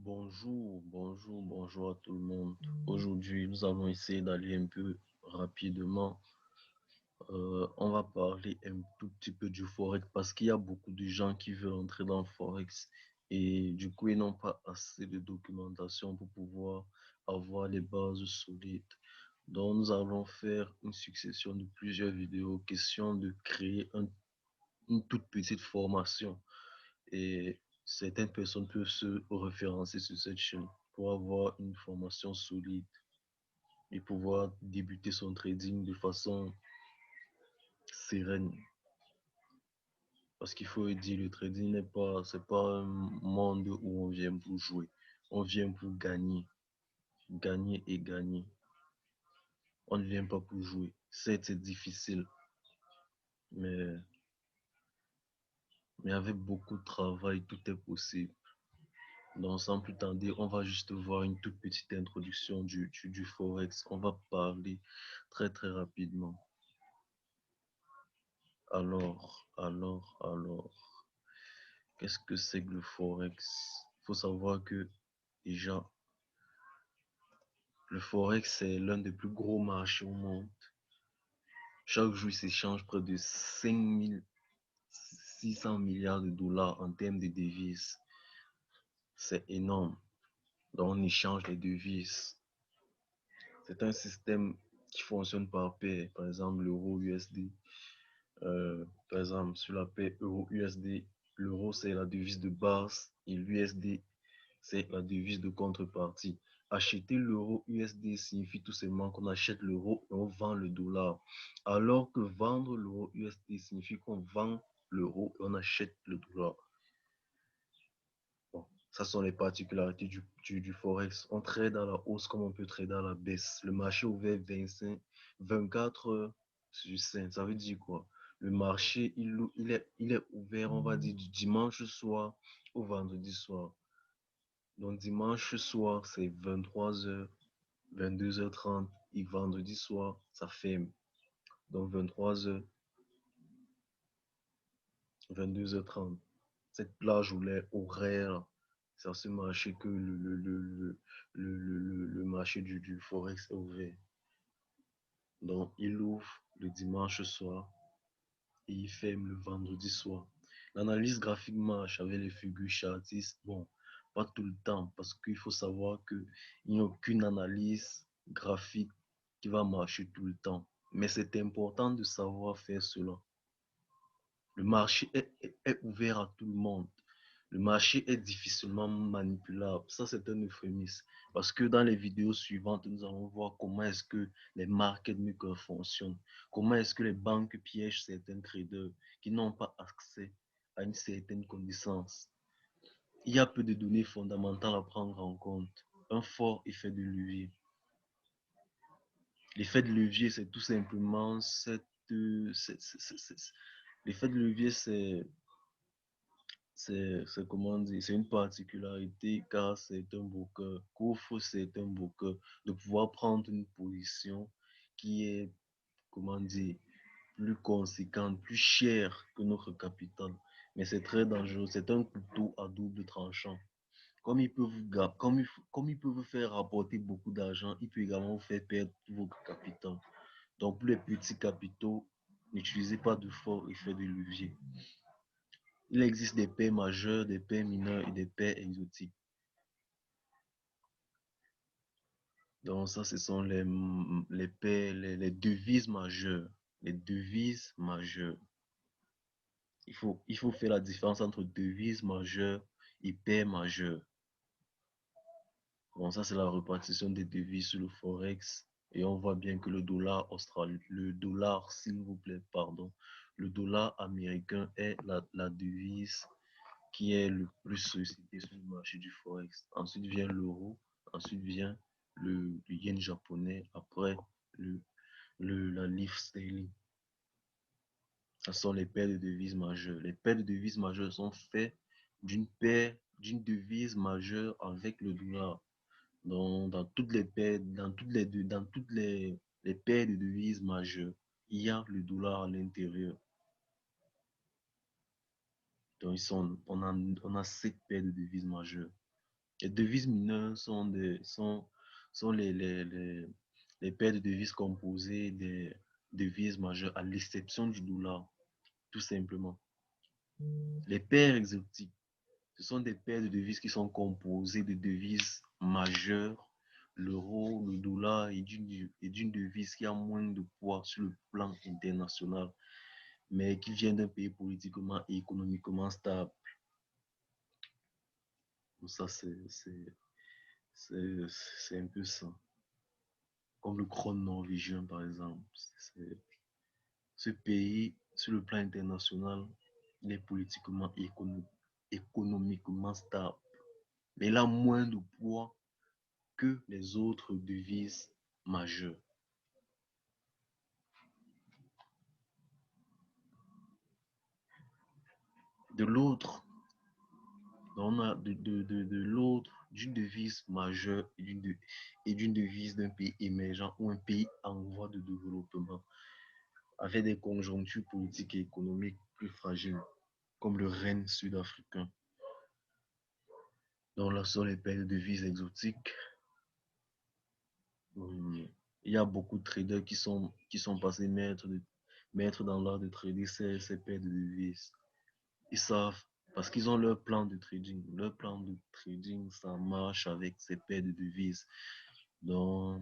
Bonjour à tout le monde. Aujourd'hui, nous allons essayer d'aller un peu rapidement. On va parler un tout petit peu du Forex parce qu'il y a beaucoup de gens qui veulent entrer dans le Forex et du coup, ils n'ont pas assez de documentation pour pouvoir avoir les bases solides. Donc, nous allons faire une succession de plusieurs vidéos, question de créer une toute petite formation et certaines personnes peuvent se référencer sur cette chaîne pour avoir une formation solide et pouvoir débuter son trading de façon sereine. Parce qu'il faut dire, le trading c'est pas un monde où on vient pour jouer. On vient pour gagner, gagner et gagner. On ne vient pas pour jouer. Certes, c'est difficile, mais, mais avec beaucoup de travail, tout est possible. Donc, sans plus tarder, on va juste voir une toute petite introduction du Forex. On va parler très rapidement. Alors, qu'est-ce que c'est que le Forex? Il faut savoir que déjà, le Forex, c'est l'un des plus gros marchés au monde. Chaque jour, il s'échange près de 5600 milliards de dollars en termes de devises. C'est énorme. Donc, on échange les devises. C'est un système qui fonctionne par paire. Par exemple, l'euro USD. Par exemple, sur la paire euro-USD, l'euro c'est la devise de base et l'USD c'est la devise de contrepartie. Acheter l'euro USD signifie tout simplement qu'on achète l'euro et on vend le dollar. Alors que vendre l'euro USD signifie qu'on vend l'euro et on achète le dollar. Bon, ça sont les particularités du Forex. On trade à la hausse comme on peut trader à la baisse. Le marché ouvert 24 heures sur 5. Ça veut dire quoi? Le marché, il est ouvert, on va dire, du dimanche soir au vendredi soir. Donc, dimanche soir, c'est 23 heures, 22h30. Et vendredi soir, ça ferme. Donc, 23 heures, 22h30. Cette plage horaire, c'est à ce marché que le marché du Forex est ouvert. Donc, il ouvre le dimanche soir et il ferme le vendredi soir. L'analyse graphique marche avec les figures chartistes. Bon, pas tout le temps, parce qu'il faut savoir qu'il n'y a aucune analyse graphique qui va marcher tout le temps. Mais c'est important de savoir faire cela. Le marché est ouvert à tout le monde. Le marché est difficilement manipulable. Ça, c'est un euphémisme. Parce que dans les vidéos suivantes, nous allons voir comment est-ce que les market makers fonctionnent. Comment est-ce que les banques piègent certains traders qui n'ont pas accès à une certaine connaissance. Il y a peu de données fondamentales à prendre en compte. Un fort effet de levier. L'effet de levier, c'est tout simplement l'effet de levier, c'est comment dire, c'est une particularité car c'est un broker, qu'offre c'est un broker de pouvoir prendre une position qui est, comment dire, plus conséquente, plus chère que notre capital. Mais c'est très dangereux, c'est un couteau à double tranchant. Comme il peut comme il peut vous faire rapporter beaucoup d'argent, il peut également vous faire perdre tout votre capital. Donc pour les petits capitaux, n'utilisez pas de fort effet de levier. Il existe des paires majeures, des paires mineures et des paires exotiques. Donc ça, ce sont les paires, les devises majeures. Les devises majeures. Il faut faire la différence entre devises majeures et paires majeures. Bon, ça, c'est la répartition des devises sur le Forex. Et on voit bien que le dollar australien, le dollar, s'il vous plaît, pardon, le dollar américain est la devise qui est le plus sollicité sur le marché du Forex. Ensuite vient l'euro, ensuite vient le yen japonais, après la livre sterling. Ce sont les paires de devises majeures. Les paires de devises majeures sont faites d'une devise majeure avec le dollar. Dans toutes les paires, dans toutes les paires de devises majeures, il y a le dollar à l'intérieur. Donc, on a 7 paires de devises majeures. Les devises mineures sont les paires de devises composées des devises majeures, à l'exception du dollar, tout simplement. Les paires exotiques, ce sont des paires de devises qui sont composées de devises majeures, l'euro, le dollar et d'une devise qui a moins de poids sur le plan international, mais qui vient d'un pays politiquement et économiquement stable. Donc ça, c'est un peu ça. Comme le krone norvégien, par exemple. Ce pays, sur le plan international, il est politiquement et économiquement stable. Mais il a moins de poids que les autres devises majeures. De l'autre, on a de l'autre, d'une devise majeure et d'une devise d'un pays émergent ou un pays en voie de développement, avec des conjonctures politiques et économiques plus fragiles, comme le règne sud-africain. Donc là sont les paires de devises exotiques. Il y a beaucoup de traders qui sont passés maîtres dans l'art de trader ces paires de devises. Ils savent, parce qu'ils ont leur plan de trading. Leur plan de trading, ça marche avec ces paires de devises. Donc,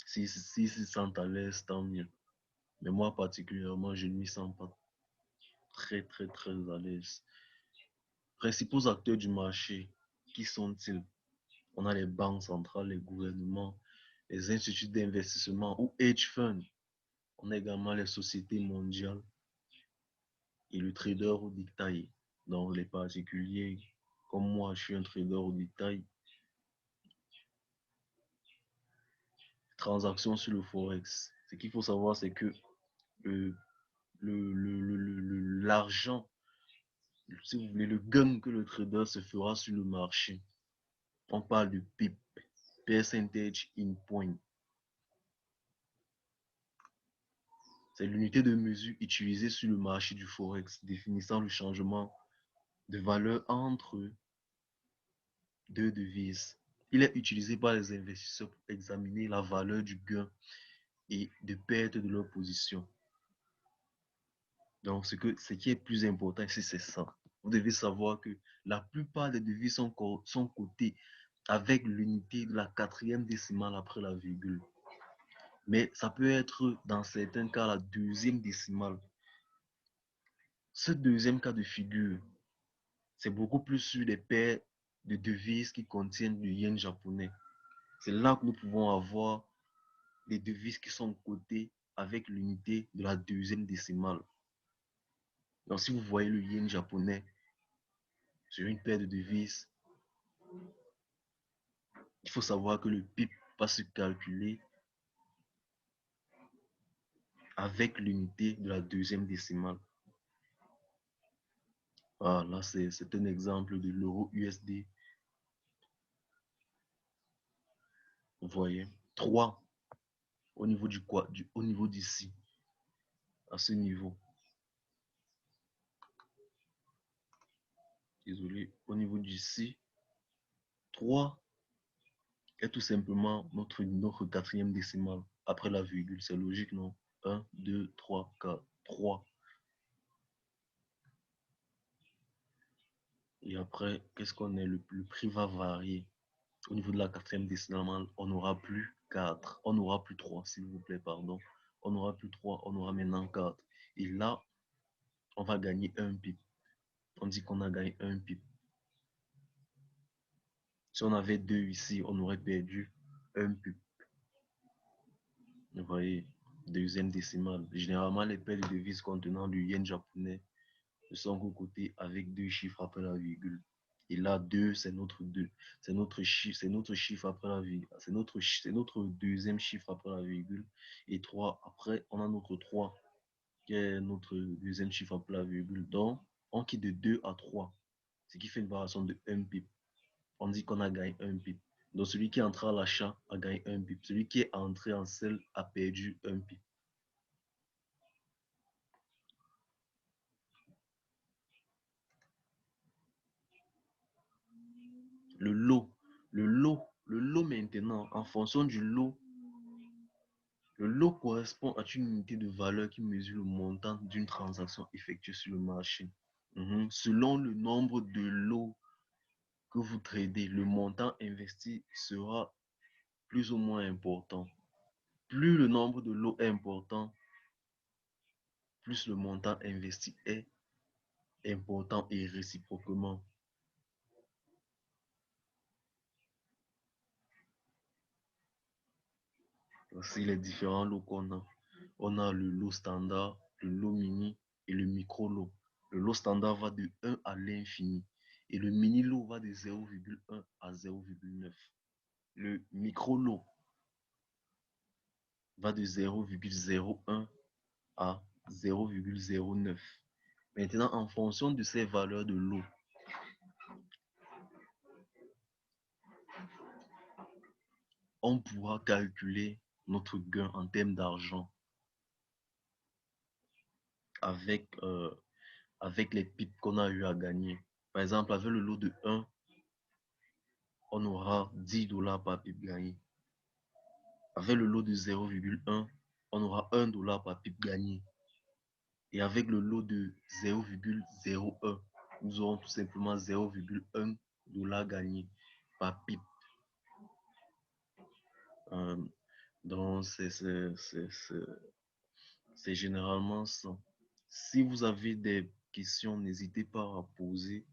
s'ils se sentent à l'aise, tant mieux. Mais moi, particulièrement, je ne m'y sens pas très, très, très à l'aise. Principaux acteurs du marché, qui sont-ils? On a les banques centrales, les gouvernements, les instituts d'investissement ou hedge funds. On a également les sociétés mondiales et le trader au détail. Donc, les particuliers, comme moi, je suis un trader au détail. Transactions sur le Forex. Ce qu'il faut savoir, c'est que l'argent, si vous voulez, le gain que le trader se fera sur le marché, on parle de PIP, Percentage in Point. C'est l'unité de mesure utilisée sur le marché du Forex, définissant le changement de valeur entre deux devises. Il est utilisé par les investisseurs pour examiner la valeur du gain et de perte de leur position. Donc, ce qui est plus important ici, c'est ça. Vous devez savoir que la plupart des devises sont cotées avec l'unité de la 4e décimale après la virgule. Mais ça peut être, dans certains cas, la 2e décimale. Ce deuxième cas de figure, c'est beaucoup plus sur des paires de devises qui contiennent du yen japonais. C'est là que nous pouvons avoir des devises qui sont cotées avec l'unité de la 2e décimale. Donc, si vous voyez le yen japonais sur une paire de devises, il faut savoir que le PIB va se calculer avec l'unité de la 2e décimale. Ah, là, c'est un exemple de l'euro USD. Vous voyez, 3 au niveau au niveau d'ici, à ce niveau. Désolé, au niveau d'ici, 3 est tout simplement notre 4e décimale après la virgule. C'est logique, non? 1, 2, 3, 4, 3. Et après, qu'est-ce qu'on est? Le prix va varier. Au niveau de la 4e décimale, on n'aura plus 4. On n'aura plus 3, s'il vous plaît, pardon. On n'aura plus 3, on aura maintenant 4. Et là, on va gagner un pip. On dit qu'on a gagné un pip. Si on avait 2 ici, on aurait perdu un pip. Vous voyez, 2e décimale. Généralement, les paires de devises contenant du yen japonais ne sont que cotées avec 2 chiffres après la virgule. Et là, 2, c'est notre 2. C'est notre chiffre après la virgule. C'est notre 2e chiffre après la virgule. Et 3, après, on a notre 3, qui est notre 2e chiffre après la virgule. Donc, on quitte de 2 à 3, ce qui fait une variation de 1 pip. On dit qu'on a gagné 1 pip. Donc, celui qui est entré à l'achat a gagné 1 pip. Celui qui est entré en sell a perdu 1 pip. Le lot maintenant, en fonction du lot, le lot correspond à une unité de valeur qui mesure le montant d'une transaction effectuée sur le marché. Selon le nombre de lots que vous tradez, le montant investi sera plus ou moins important. Plus le nombre de lots est important, plus le montant investi est important et réciproquement. Voici les différents lots qu'on a. On a le lot standard, le lot mini et le micro lot. Le lot standard va de 1 à l'infini et le mini lot va de 0,1 à 0,9. Le micro lot va de 0,01 à 0,09. Maintenant, en fonction de ces valeurs de lot, on pourra calculer notre gain en termes d'argent avec, avec les pips qu'on a eu à gagner. Par exemple, avec le lot de 1, on aura 10 dollars par pip gagné. Avec le lot de 0,1, on aura 1 dollar par pip gagné. Et avec le lot de 0,01, nous aurons tout simplement 0,1 dollar gagné par pip. Donc, c'est généralement ça. Si vous avez des questions, n'hésitez pas à poser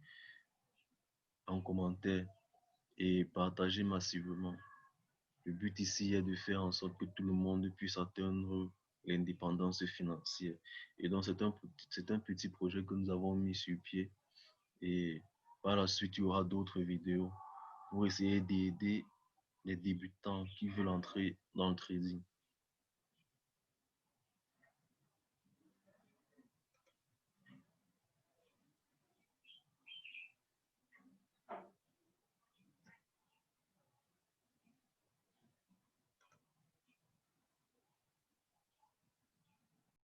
en commentaire et partager massivement. Le but ici est de faire en sorte que tout le monde puisse atteindre l'indépendance financière. Et donc, c'est un petit projet que nous avons mis sur pied. Et par la suite, il y aura d'autres vidéos pour essayer d'aider les débutants qui veulent entrer dans le trading.